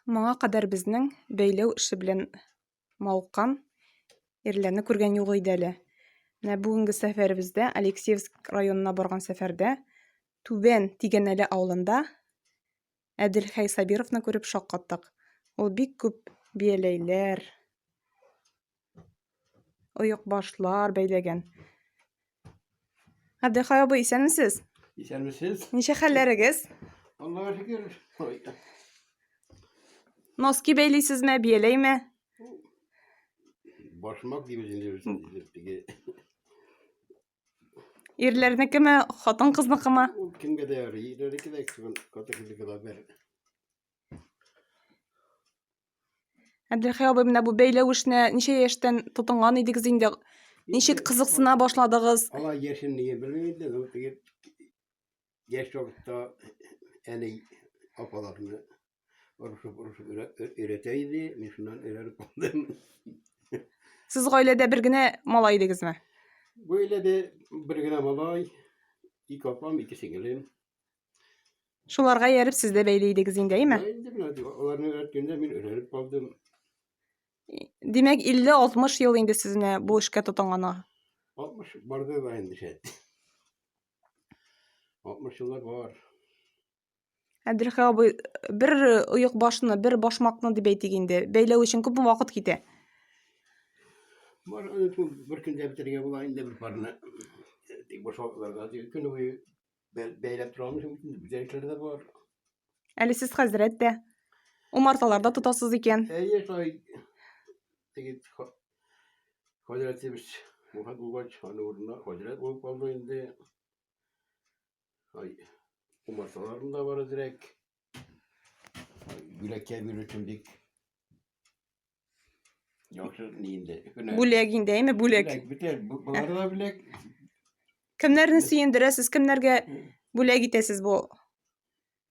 Моңа кадәр безнең бәйләү эше белән мавыккан ирләрне күргән юк иде әле. Менә бүгенге сәфәребездә, Алексеевск районына барган сәфәрдә, Түбән Тигәнәле авылында Әдилхәй Сабировны күреп шаккаттык. Ул бик күп бияләйләр, оек башлар бәйләгән. Әдилхәй абый, исәнмесез? İçermisiniz? Ничә хәлләрегез? Allah'a şükür. Носки бәйлисезме, бияләйме? Başmak gibi dinliyoruz. Ирләрнекеме, хатын-кызныкымы? O kimge de yarıyor. İleriki de eksikon katıklık haber. Әдилхәй абый, менә бу бәйләү эшенә ничә яшьтән тотынган идегез инде? Ничек кызыксына башладыгыз? Allah yaşın niye bilmeydi. O tege yaş vakıtta en iyi apalarını oruşup öğreteydi. Ben şundan öğrenip aldım. Сез гаиләдә бер генә малай идегезме? Böyle de bir güne malay. İki apam, iki singilim. Шуларга ярып сез дә бәйле идегез инде, әйме? Onların öğrettiğinde ben öğrenip aldım. Димәк, 50-60 ел инде сез менә бу эшкә тотынганы. 60 bardağı da endişe. 60 yıllar var. Әдилхәй абый, бер оек башны, бер башмакны дип әйтик инде. Бәйләү өчен күпме вакыт китә? Var bir günde bitirge bulayında bir parını boş vakıtlarda günü boyu beylep duralmışım. Güzellikleri de var. Әле сез хәзрәттә. Умарталарда тотасыз икән. Yaşay tegit Hazretimiz Muhammed Bulgaç hanı uğruna Hazret olup kaldı indi. Umarsalarında var direkt. Güleke yürütümdik. Yoksa neyinde? Бүләк инде, әйме, бүләк. Bütün bunları da bilek. Кемнәрне сөендерәсез, кемнәргә бүләк итәсез бу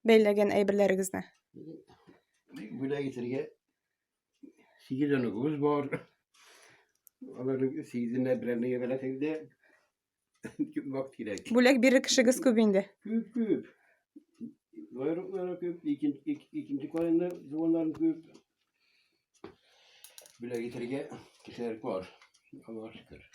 бәйләгән әйберләрегезне? Böyle getirge 8 tane kız var. Onların sizin birine versek de vakit gerek. Бүләк бирер кешегез күп инде. Küp. Bayruklara küp. İkinci koyunda zuvanların küp. Böyle getirge kişiler var. Allah'a şükür.